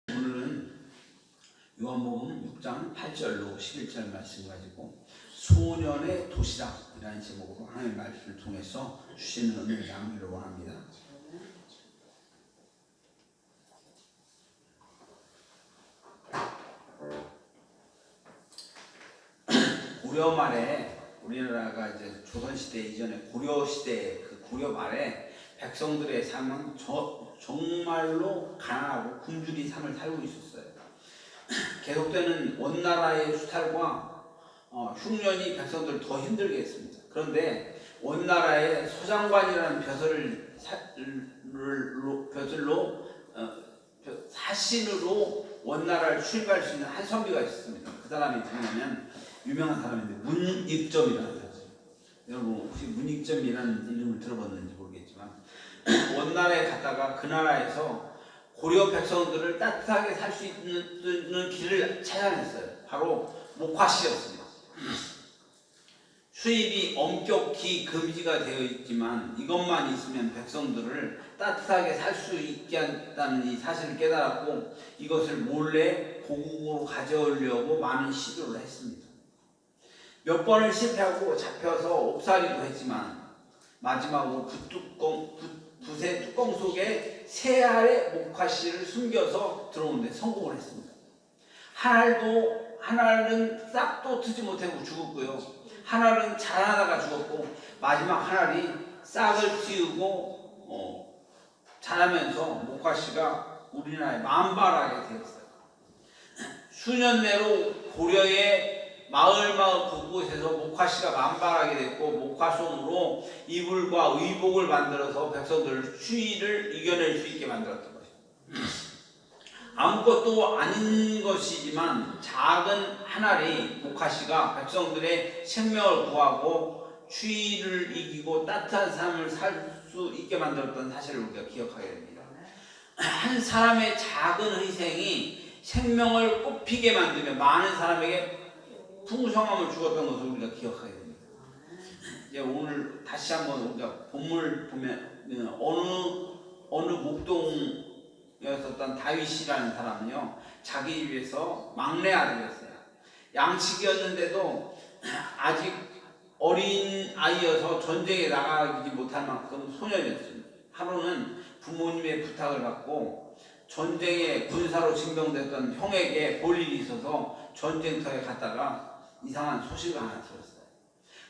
오늘은 요한복음 6장 8절로 11절 말씀 가지고 소년의 도시락이라는 제목으로 하나님의 말씀을 통해서 주시는 은혜를 나누기를 원합니다. 고려 말에 우리나라가 이제 조선시대 이전에 고려시대 그 고려 말에 백성들의 삶은 정말로 가난하고 굶주린 삶을 살고 있었어요. 계속되는 원나라의 수탈과 흉년이 백성들을 더 힘들게 했습니다. 그런데 원나라의 서장관이라는 사신으로 원나라를 출입할 수 있는 한 선비가 있었습니다. 그 사람이 누구냐면 유명한 사람인데 문익점이라는 사람. 여러분 혹시 문익점이라는 이름을 들어봤는지 모르겠지만 원나라에 갔다가 그 나라에서 고려 백성들을 따뜻하게 살 수 있는 길을 찾아냈어요. 바로 목화씨였습니다. 수입이 엄격히 금지가 되어 있지만 이것만 있으면 백성들을 따뜻하게 살 수 있게 한다는 이 사실을 깨달았고 이것을 몰래 고국으로 가져오려고 많은 시도를 했습니다. 몇 번을 실패하고 잡혀서 옥살이도 했지만 마지막으로 붓의 뚜껑 속에 세 알의 목화씨를 숨겨서 들어오는데 성공을 했습니다. 하나는 싹도 트지 못하고 죽었고요. 하나는 자라나다가 죽었고 마지막 하나는 싹을 틔우고 자라면서 목화씨가 우리나라에 만발하게 되었어요. 수년 내로 고려의 마을 곳곳에서 목화씨가 만발하게 됐고 목화송으로 이불과 의복을 만들어서 백성들 추위를 이겨낼 수 있게 만들었던 것입니다. 아무것도 아닌 것이지만 작은 한 알이 목화씨가 백성들의 생명을 구하고 추위를 이기고 따뜻한 삶을 살 수 있게 만들었던 사실을 우리가 기억하게 됩니다. 한 사람의 작은 희생이 생명을 꽃피게 만들며 많은 사람에게 풍성함을 주었던 것을 우리가 기억하게 됩니다. 이제 오늘 다시 한번 우리가 본문을 보면 어느 목동이었던 다윗이라는 사람은요 자기 집에서 막내 아들이었어요. 양치기였는데도 아직 어린 아이여서 전쟁에 나가지 못할 만큼 소년이었습니다. 하루는 부모님의 부탁을 받고 전쟁에 군사로 징병됐던 형에게 볼 일이 있어서 전쟁터에 갔다가 이상한 소식을 하나 들었어요.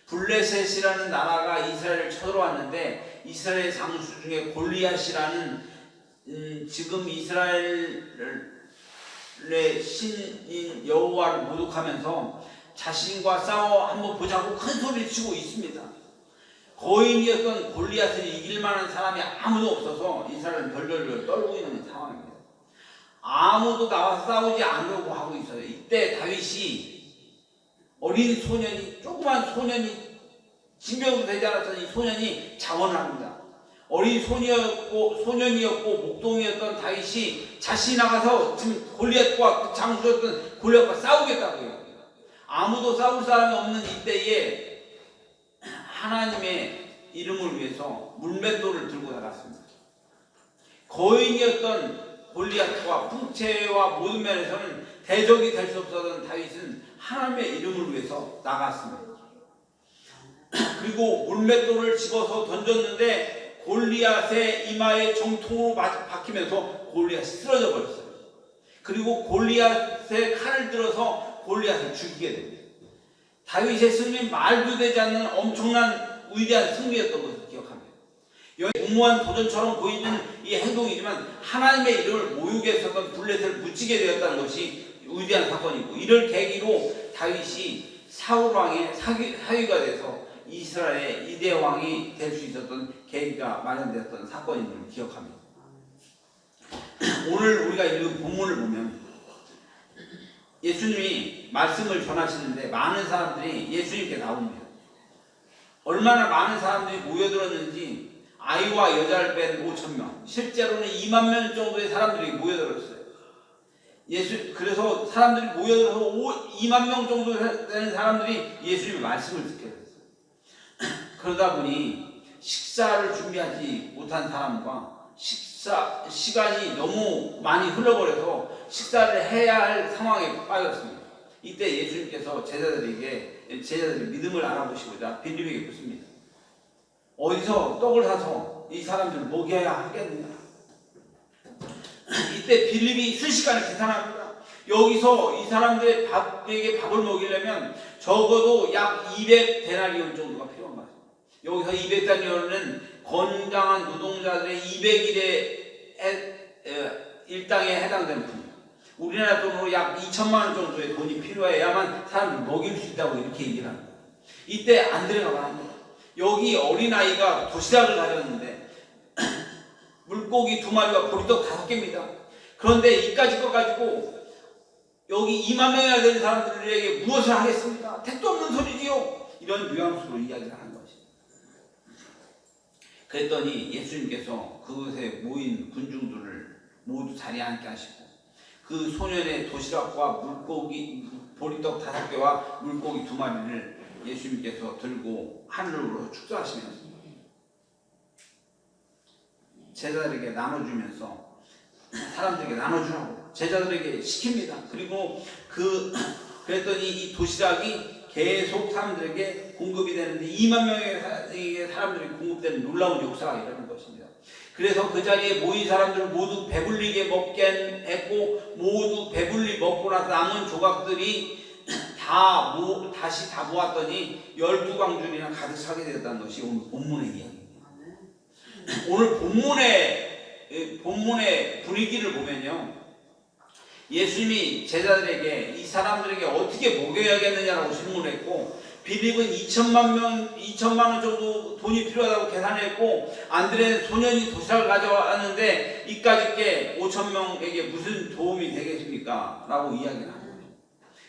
블레셋이라는 나라가 이스라엘을 쳐들어왔는데 이스라엘 장수 중에 골리앗이라는 지금 이스라엘의 신인 여호와를 모독하면서 자신과 싸워 한번 보자고 큰 소리를 치고 있습니다. 거인이었던 골리앗을 이길 만한 사람이 아무도 없어서 이스라엘은 덜덜덜 떨고 있는 상황입니다. 아무도 나와서 싸우지 않으려고 하고 있어요. 이때 다윗이 어린 소년이 조그만 소년이 징병도 되지 않았던 이 소년이 자원합니다. 어린 소년이었고 목동이었던 다윗이 자신이 나가서 지금 골리앗과 장수였던 골리앗과 싸우겠다고요. 아무도 싸울 사람이 없는 이때에 하나님의 이름을 위해서 물맷돌을 들고 나갔습니다. 거인이었던 골리앗과 풍채와 모든 면에서는 대적이 될 수 없었던 다윗은 하나님의 이름을 위해서 나갔습니다. 그리고 물맷돌을 집어서 던졌는데 골리앗의 이마에 정통으로 박히면서 골리앗이 쓰러져 버렸어요. 그리고 골리앗의 칼을 들어서 골리앗을 죽이게 됩니다. 다윗의 승리는 말도 되지 않는 엄청난 위대한 승리였던 것을 기억합니다. 무모한 도전처럼 보이는 이 행동이지만 하나님의 이름을 모욕했었던 블레셋을 묻히게 되었다는 것이 위대한 사건이고 이를 계기로 다윗이 사울 왕의 사위가 돼서 이스라엘의 이대 왕이 될 수 있었던 계기가 마련되었던 사건임을 기억합니다. 오늘 우리가 읽은 본문을 보면 예수님이 말씀을 전하시는데 많은 사람들이 예수님께 나옵니다. 얼마나 많은 사람들이 모여들었는지 아이와 여자를 뺀 5,000명, 실제로는 2만 명 정도의 사람들이 모여들었어요. 그래서 사람들이 모여들어서 2만 명 정도 되는 사람들이 예수님의 말씀을 듣게 됐어요. 그러다 보니 식사를 준비하지 못한 사람과 식사 시간이 너무 많이 흘러버려서 식사를 해야 할 상황에 빠졌습니다. 이때 예수님께서 제자들이 믿음을 알아보시고자 빌립에게 묻습니다. 어디서 떡을 사서 이 사람들을 먹여야 하겠느냐? 이때 빌립이 순식간에 계산합니다. 여기서 이 사람들에게 밥을 먹이려면 적어도 약 200데나리온 정도가 필요한 거예요. 여기서 200데나리온은 건강한 노동자들의 200일의 일당에 해당되는 돈입니다. 우리나라 돈으로 약 2천만 원 정도의 돈이 필요해야만 사람을 먹일 수 있다고 이렇게 얘기를 합니다. 이때 안드레가 말합니다. 여기 어린아이가 도시락을 가졌는데 물고기 2마리와 보리떡 5개입니다. 그런데 이까짓 거 가지고 여기 2만 명이나 되는 사람들에게 무엇을 하겠습니까? 택도 없는 소리지요. 이런 뉘앙스로 이야기를 하는 것입니다. 그랬더니 예수님께서 그곳에 모인 군중들을 모두 자리에 앉게 하시고 그 소년의 도시락과 물고기 보리떡 5개와 물고기 2마리를 예수님께서 들고 하늘으로 축사하시면서 제자들에게 나눠주면서 사람들에게 나눠주라고 제자들에게 시킵니다. 그리고 그랬더니 이 도시락이 계속 사람들에게 공급이 되는데 2만 명의 사람들이 공급되는 놀라운 역사가 일어나는 것입니다. 그래서 그 자리에 모인 사람들을 모두 배불리게 먹게 했고 모두 배불리 먹고 나서 남은 조각들이 다시 다 모았더니 12광줄이나 가득 차게 되었다는 것이 오늘 본문의 이야기입니다. 오늘 본문의 분위기를 보면요, 예수님이 제자들에게 이 사람들에게 어떻게 먹여야겠느냐라고 질문했고 빌립은 2천만 원 정도 돈이 필요하다고 계산했고 안드레는 소년이 도시락을 가져왔는데 이까짓게 5천 명에게 무슨 도움이 되겠습니까? 라고 이야기를 합니다.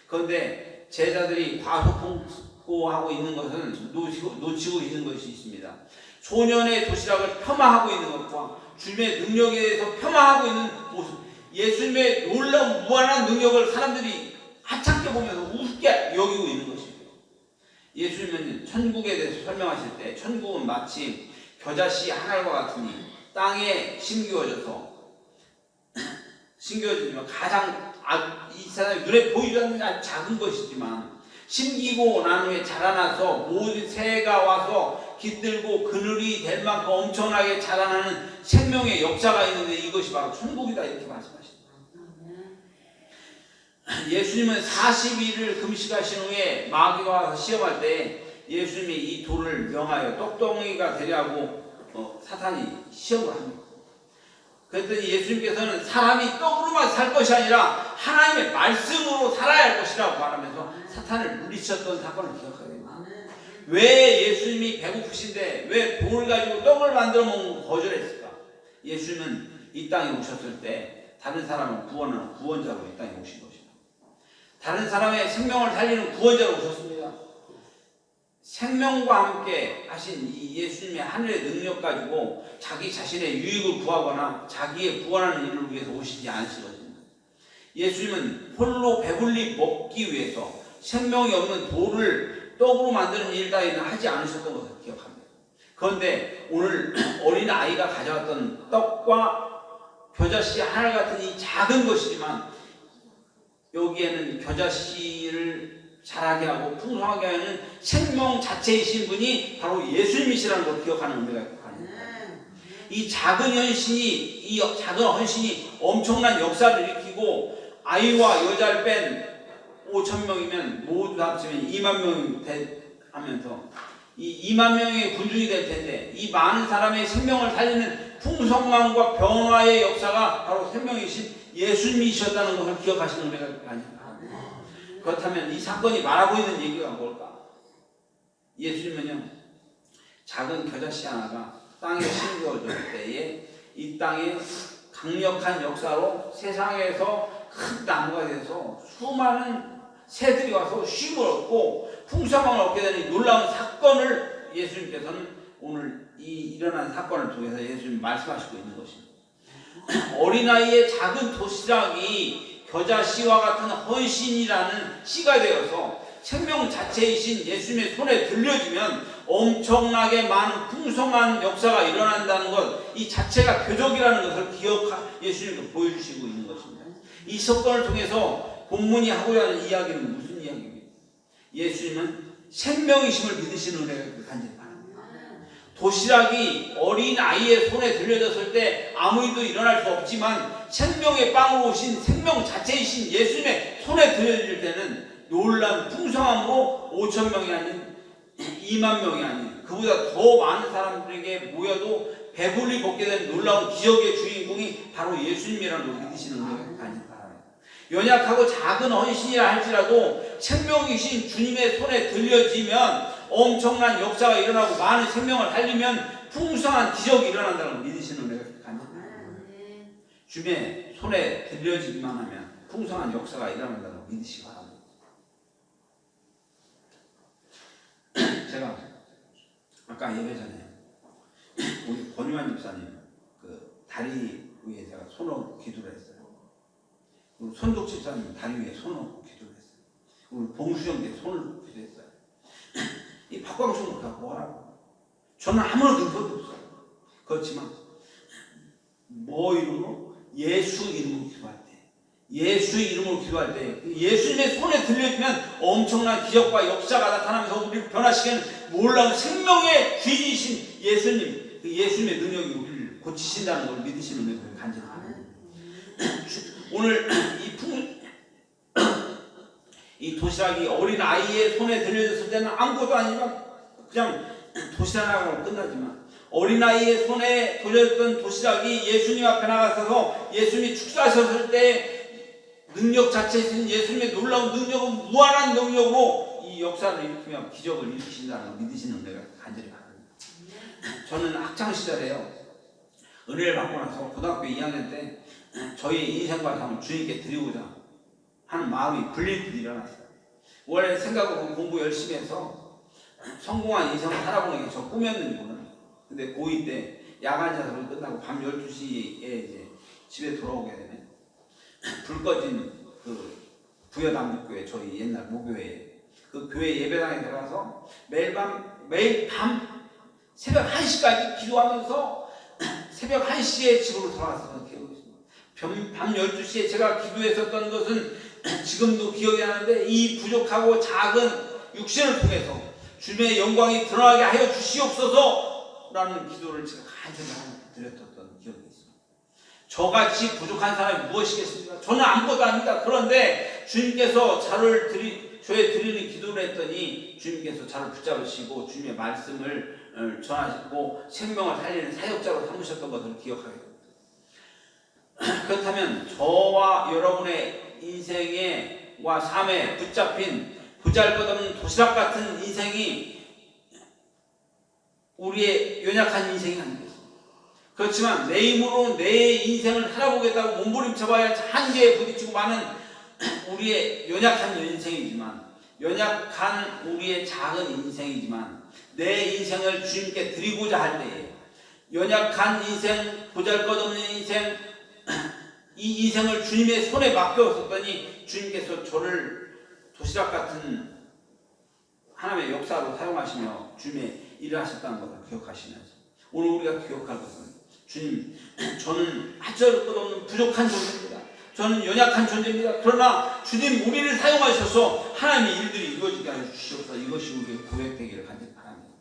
그런데 제자들이 과소평가하고 있는 것은 놓치고 있는 것이 있습니다. 소년의 도시락을 폄하하고 있는 것과 주님의 능력에 대해서 폄하하고 있는 모습, 예수님의 놀라운 무한한 능력을 사람들이 하찮게 보면서 우습게 여기고 있는 것입니다. 예수님은 천국에 대해서 설명하실 때 천국은 마치 겨자씨 하나과 같으니 땅에 심겨지면 가장 이 세상에 눈에 보이지 않는 아주 작은 것이지만 심기고 난 후에 자라나서 모든 새가 와서 깃들고 그늘이 될 만큼 엄청나게 자라나는 생명의 역사가 있는데 이것이 바로 천국이다 이렇게 말씀하십니다. 예수님은 40일을 금식하신 후에 마귀가 와서 시험할 때 예수님이 이 돌을 명하여 떡덩이가 되려고 사탄이 시험을 합니다. 그랬더니 예수님께서는 사람이 떡으로만 살 것이 아니라 하나님의 말씀으로 살아야 할 것이라고 말하면서 사탄을 물리쳤던 사건을 기억하게 됩니다. 왜 예수님이 배고프신데 왜 돌을 가지고 떡을 만들어 먹는 거 거절했을까? 예수님은 이 땅에 오셨을 때 다른 사람을 구원하는 구원자로 이 땅에 오신 것입니다. 다른 사람의 생명을 살리는 구원자로 오셨습니다. 생명과 함께 하신 이 예수님의 하늘의 능력 가지고 자기 자신의 유익을 구하거나 자기의 구원하는 일을 위해서 오시지 않으시거든요. 예수님은 홀로 배불리 먹기 위해서 생명이 없는 돌을 떡으로 만드는 일 따위는 하지 않으셨던 것을 기억합니다. 그런데 오늘 어린 아이가 가져왔던 떡과 겨자씨 하나 같은 이 작은 것이지만 여기에는 겨자씨를 자라게 하고 풍성하게 하는 생명 자체이신 분이 바로 예수님이시라는 걸 기억하는 의미가 있습니다. 이 작은 헌신이 엄청난 역사를 일으키고 아이와 여자를 뺀 5천 명이면 모두 합치면 2만 명이 하면서 이 2만 명의 군중이 될 텐데 이 많은 사람의 생명을 살리는 풍성함과 변화의 역사가 바로 생명이신 예수님이셨다는 것을 기억하시는 의미가 아닙니다. 그렇다면 이 사건이 말하고 있는 얘기가 뭘까? 예수님은요, 작은 겨자씨 하나가 땅에 심겨질 때에 이 땅에 강력한 역사로 세상에서 큰 나무가 돼서 수많은 새들이 와서 쉼을 얻고 풍성함을 얻게 되는 놀라운 사건을 예수님께서는 오늘 이 일어난 사건을 통해서 예수님이 말씀하시고 있는 것입니다. 어린아이의 작은 도시락이 겨자씨와 같은 헌신이라는 씨가 되어서 생명 자체이신 예수님의 손에 들려지면 엄청나게 많은 풍성한 역사가 일어난다는 것, 이 자체가 표적이라는 것을 예수님도 보여주시고 있는 것입니다. 이 사건을 통해서 본문이 하고자 하는 이야기는 무슨 이야기입니까? 예수님은 생명이심을 믿으시는 은혜가 간절히 바랍니다. 도시락이 어린 아이의 손에 들려졌을 때 아무 일도 일어날 수 없지만 생명의 빵으로 오신 생명 자체이신 예수님의 손에 들려질 때는 놀라운 풍성함으로 5천 명이 아닌 2만 명이 아닌 그보다 더 많은 사람들에게 모여도 배불리 먹게 된 놀라운 기적의 주인공이 바로 예수님이라는 걸 믿으시는 은혜가 간절히 바랍니다. 연약하고 작은 헌신이라 할지라도 생명이신 주님의 손에 들려지면 엄청난 역사가 일어나고 많은 생명을 살리면 풍성한 기적이 일어난다는 걸 믿으시는 은혜가 간절히 바랍니다. 주님의 손에 들려지기만 하면 풍성한 역사가 일어난다는 걸 믿으시기 바랍니다. 제가 아까 예배 전에 우리 권유만 집사님 그 다리 위에 제가 손 얹고 기도를 했어요. 그리고 손족 집사님 다리 위에 손 얹고 기도를 했어요. 그리고 봉수형께 손을 얹고 기도했어요. 이 박광수 목사가 뭐라고? 저는 아무런 능력도 없어요. 그렇지만 뭐 이름으로? 예수 이름으로 기도할 때, 예수 이름으로 기도할 때 예수님의 손에 들려주면 엄청난 기적과 역사가 나타나면서 우리를 변화시키는 놀라운 생명의 주인이신 예수님, 그 예수님의 능력이 우리를 고치신다는 걸 믿으시는 걸 간절히 바랍니다. 오늘 이 도시락이 어린 아이의 손에 들려졌을 때는 아무것도 아니지만 그냥 도시락으로 끝나지만 어린아이의 손에 돌려졌던 도시락이 예수님 앞에 나가서서 예수님이 축사하셨을 때 능력 자체이신 예수님의 놀라운 능력은 무한한 능력으로 이 역사를 일으키며 기적을 일으키신다는 걸 믿으시는 내가 간절히 바랍니다. 저는 학창시절에요, 은혜를 받고 나서 고등학교 2학년 때 저희 인생과 삶을 주님께 드리고자 하는 마음이 불일듯 일어났어요. 원래 생각으로 공부 열심히 해서 성공한 인생을 살아보는 게 저 꿈이었는지는. 근데 고2 때 야간 자습을 끝나고 밤 12시에 이제 집에 돌아오게 되면 불 꺼진 그 부여당국교회, 저희 옛날 모교회, 그 교회 예배당에 들어가서 매일 밤 새벽 1시까지 기도하면서 새벽 1시에 집으로 돌아왔었던 기억이 있습니다. 밤 12시에 제가 기도했었던 것은 지금도 기억이 나는데 이 부족하고 작은 육신을 통해서 주님의 영광이 드러나게 하여 주시옵소서 라는 기도를 제가 간절히 드렸던 기억이 있습니다. 저같이 부족한 사람이 무엇이겠습니까? 저는 아무것도 아닙니다. 그런데 주님께서 저에 드리는 기도를 했더니 주님께서 저를 붙잡으시고 주님의 말씀을 전하시고 생명을 살리는 사역자로 삼으셨던 것을 기억하게 됩니다. 그렇다면 저와 여러분의 인생과 삶에 붙잡힌 보잘것없는 도시락 같은 인생이 우리의 연약한 인생이 아니겠습니까? 그렇지만 내 힘으로 내 인생을 살아보겠다고 몸부림쳐봐야 한계에 부딪히고 많은 우리의 연약한 인생이지만, 연약한 우리의 작은 인생이지만 내 인생을 주님께 드리고자 할 때에 연약한 인생, 보잘것없는 인생, 이 인생을 주님의 손에 맡겼었더니 주님께서 저를 도시락 같은 하나님의 역사로 사용하시며 주님의 일을 하셨다는 것을 기억하시면서 오늘 우리가 기억할 것은 주님, 저는 하찮을 것 없는 부족한 존재입니다. 저는 연약한 존재입니다. 그러나 주님 우리를 사용하셔서 하나님의 일들이 이루어지게 하여 주시옵소서. 이것이 우리의 고백되기를 간절히 바랍니다.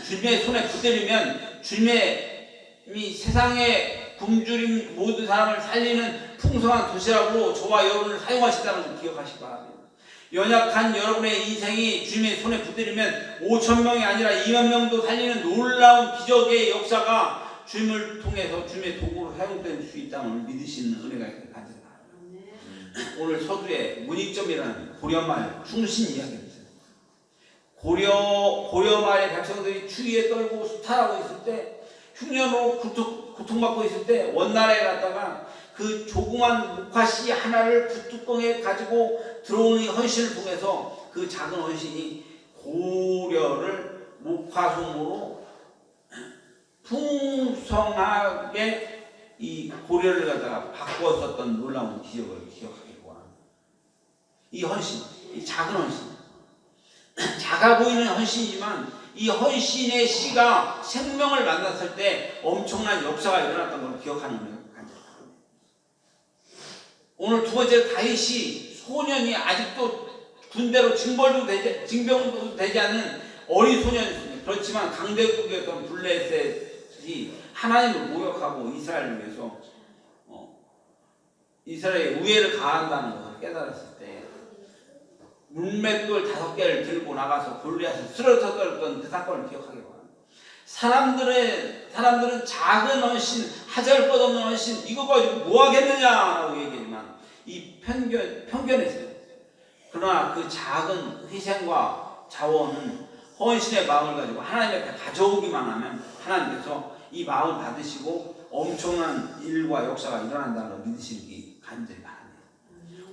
주님의 손에 붙들리면 주님의 세상의 굶주린 모든 사람을 살리는 풍성한 도시락으로 저와 여러분을 사용하신다는 걸 기억하시기 바랍니다. 연약한 여러분의 인생이 주님의 손에 붙들리면 5천 명이 아니라 2만 명도 살리는 놀라운 기적의 역사가 주님을 통해서 주님의 도구로 사용될 수 있다는 믿으시는 은혜가 있기를 간절히 바랍니다. 오늘 서두에 문익점이라는 고려말 충신 이야기입니다. 고려말의 백성들이 추위에 떨고 수탈하고 있을 때, 흉년으로 고통받고 있을 때 원나라에 갔다가 그 조그만 목화씨 하나를 붓뚜껑에 가지고 들어오는 헌신을 통해서 그 작은 헌신이 고려를 목화솜으로 풍성하게 이 고려를 갖다가 바꾸었었던 놀라운 기억을 기억하길 원합니다. 이 헌신, 이 작은 헌신, 작아 보이는 헌신이지만 이 헌신의 씨가 생명을 만났을 때 엄청난 역사가 일어났던 걸 기억하는 거예요. 오늘 두 번째, 다윗이 소년이 아직도 군대로 징병도 되지 않은 어린 소년이었습니다. 그렇지만 강대국이었던 블레셋이 하나님을 모욕하고 이스라엘을 위해서 이스라엘의 우애를 가한다는 것을 깨달았을 때 문맷돌 5개를 들고 나가서 골리앗을 쓰러졌던 그 사건을 기억하기 바랍니다. 사람들은 작은 헌신, 하잘것없는 헌신, 이거 가지고 뭐 하겠느냐라고 얘기하지만 이 편견했어요. 그러나 그 작은 희생과 자원은 헌신의 마음을 가지고 하나님 앞에 가져오기만 하면 하나님께서 이 마음을 받으시고 엄청난 일과 역사가 일어난다는 걸 믿으시기 간절히 바랍니다.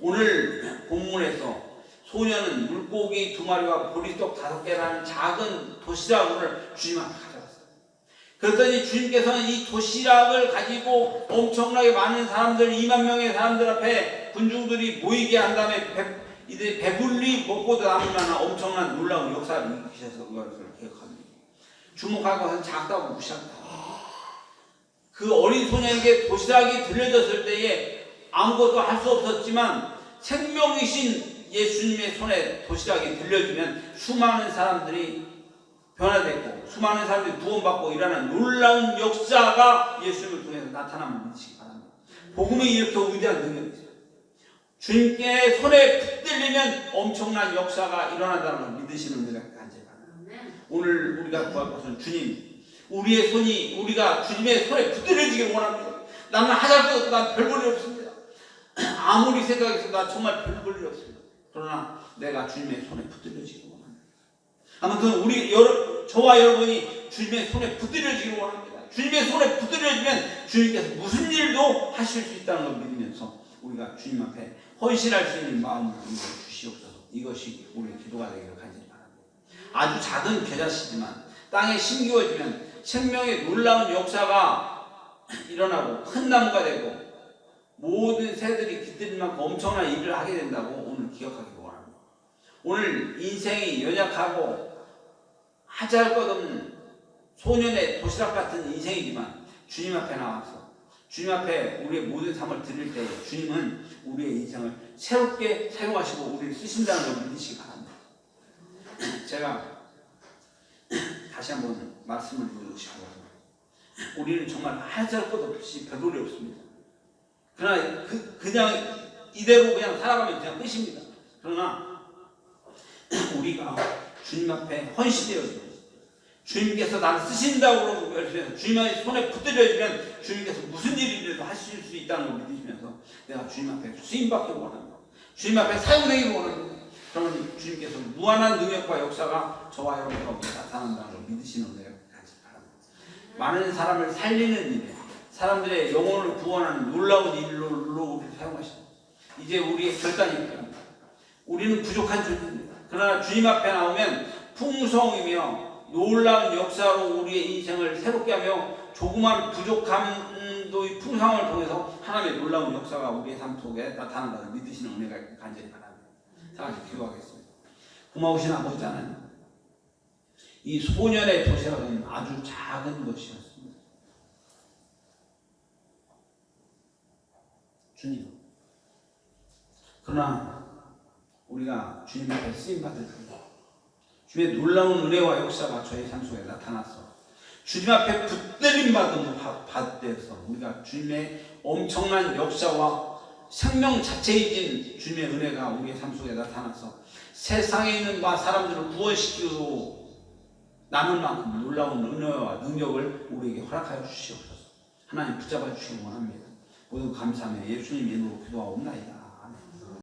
오늘 본문에서 소년은 물고기 2마리와 보리떡 5개라는 작은 도시락을 주님 앞에 가져왔어요. 그랬더니 주님께서는 이 도시락을 가지고 엄청나게 많은 사람들, 2만 명의 사람들 앞에 군중들이 모이게 한 다음에 이들이 배불리 먹고도 남을 만한 엄청난 놀라운 역사를 일으키셔서 그것을 기억합니다. 주목할 것은 작다고 무시한다. 그 어린 소년에게 도시락이 들려졌을 때에 아무것도 할 수 없었지만 생명이신 예수님의 손에 도시락이 들려주면 수많은 사람들이 변화됐고 수많은 사람들이 구원받고 일어나는 놀라운 역사가 예수님을 통해서 나타남을 믿으시기 바랍니다. 복음이 이렇게 위대한 능력이죠. 주님께 손에 붙들리면 엄청난 역사가 일어난다는 걸 믿으시는 우리가 간절히 바랍니다. 오늘 우리가 구할 것은 주님, 우리의 손이 우리가 주님의 손에 붙들려지길 원합니다. 나는 하잘 것 없고 난 별 볼 일 없습니다. 아무리 생각해서 나 정말 별 볼 일 없습니다. 그러나 내가 주님의 손에 붙들려지길 원합니다. 아무튼 저와 여러분이 주님의 손에 붙들려지길 원합니다. 주님의 손에 붙들려지면 주님께서 무슨 일도 하실 수 있다는 걸 믿으면서 우리가 주님 앞에 헌신할 수 있는 마음을 주시옵소서. 이것이 우리의 기도가 되기를 간절히 바랍니다. 아주 작은 겨자씨지만 땅에 심기워지면 생명의 놀라운 역사가 일어나고 큰 나무가 되고 모든 새들이 깃들 만큼 엄청난 일을 하게 된다고 오늘 기억하기 원합니다. 오늘 인생이 연약하고 하잘것없는 소년의 도시락 같은 인생이지만 주님 앞에 나와서 주님 앞에 우리의 모든 삶을 드릴 때 주님은 우리의 인생을 새롭게 사용하시고 우리를 쓰신다는 걸 믿으시기 바랍니다. 제가 다시 한번 말씀을 드리고 싶어요. 우리는 정말 하잘 것 없이 별볼이 없습니다. 그러나 그냥 이대로 그냥 살아가면 그냥 끝입니다. 그러나 우리가 주님 앞에 헌신되어지고 주님께서 나를 쓰신다고 그러면서 주님의 손에 붙들려지면 주님께서 무슨 일이라도 하실 수 있다는 걸 믿으시면서 내가 주님 앞에 쓰임받기 원합니다. 주님 앞에 사용되기 원합니다. 그러면 주님께서 무한한 능력과 역사가 저와 여러분 가운데 나타난다는 걸 믿으시는 은혜가 간절히 바랍니다. 많은 사람을 살리는 일에 사람들의 영혼을 구원하는 놀라운 일로 우리를 사용하십니다. 이제 우리의 결단이 필요합니다. 우리는 부족한 존재입니다. 그러나 주님 앞에 나오면 풍성이며 놀라운 역사로 우리의 인생을 새롭게 하며 조그만 부족함도 풍성함을 통해서 하나님의 놀라운 역사가 우리의 삶 속에 나타난다는 믿으시는 은혜가 간절히 바랍니다. 다 같이 기도하겠습니다. 고마우신 아버지 하나님, 이 소년의 도시락은 아주 작은 것이었습니다. 주님, 그러나 우리가 주님 앞에 쓰임받을 때 주님의 놀라운 은혜와 역사가 저의 삶 속에 나타났어. 주님 앞에 붙들림 받음을 받대서 우리가 주님의 엄청난 역사와 생명 자체이신 주님의 은혜가 우리의 삶 속에 나타나서 세상에 있는 사람들을 구원시키고 남을 만큼 놀라운 은혜와 능력을 우리에게 허락하여 주시옵소서. 하나님 붙잡아 주시기 원합니다. 모두 감사하며 예수님 이름으로 기도하옵나이다.